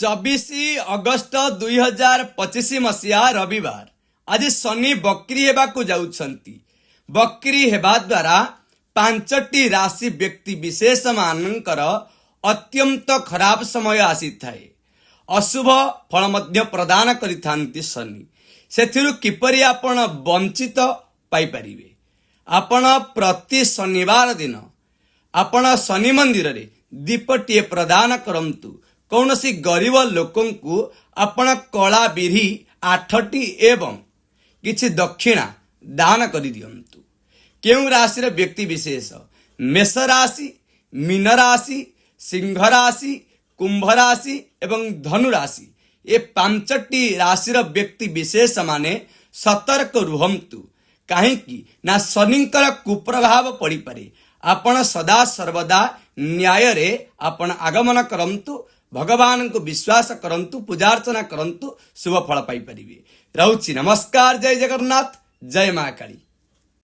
24 August 2025 ମସିହା ରବିବାର। ଆଜି ଶନି ବକ୍ରି ହେବାକୁ ଯାଉଛନ୍ତି। ବକ୍ରି ହେବା ଦ୍ୱାରା 5ଟି ରାଶି ବ୍ୟକ୍ତି ବିଶେଷ ମାନଙ୍କର ଅତ୍ୟନ୍ତ ଖରାପ ସମୟ ଆସିଥାଏ। ଅଶୁଭ ଫଳ ମଧ୍ୟ ପ୍ରଦାନ କରିଥାନ୍ତି ଶନି। ସେଥିରୁ କିପରି ଆପଣ ବଞ୍ଚିତ ପାଇପାରିବେ? ଆପଣ ପ୍ରତି ଶନିବାର ଦିନ ଆପଣ ଶନି ମନ୍ଦିରରେ ଦୀପଟିଏ ପ୍ରଦାନ କରନ୍ତୁ। କୌଣସି ଗରିବ ଲୋକଙ୍କୁ ଆପଣ କଳା ବିରି 8ଟି ଏବଂ କିଛି ଦକ୍ଷିଣା ଦାନ କରିଦିଅନ୍ତୁ। କେଉଁ ରାଶିର ବ୍ୟକ୍ତି ବିଶେଷ? ମେଷ ରାଶି, ମୀନ ରାଶି, ସିଂହ ରାଶି, କୁମ୍ଭ ରାଶି ଏବଂ ଧନୁ ରାଶି, ଏ 5ଟି ରାଶିର ବ୍ୟକ୍ତି ବିଶେଷ ମାନେ ସତର୍କ ରୁହନ୍ତୁ। କାହିଁକି ନା ଶନିଙ୍କର କୁପ୍ରଭାବ ପଡ଼ିପାରେ। ଆପଣ ସଦା ସର୍ବଦା ନ୍ୟାୟରେ ଆପଣ ଆଗମନ କରନ୍ତୁ। ଭଗବାନଙ୍କୁ ବିଶ୍ୱାସ କରନ୍ତୁ, ପୂଜାର୍ଚ୍ଚନା କରନ୍ତୁ, ଶୁଭ ଫଳ ପାଇପାରିବେ। ରହୁଛି। ନମସ୍କାର। ଜୟ ଜଗନ୍ନାଥ। ଜୟ ମା କାଳୀ।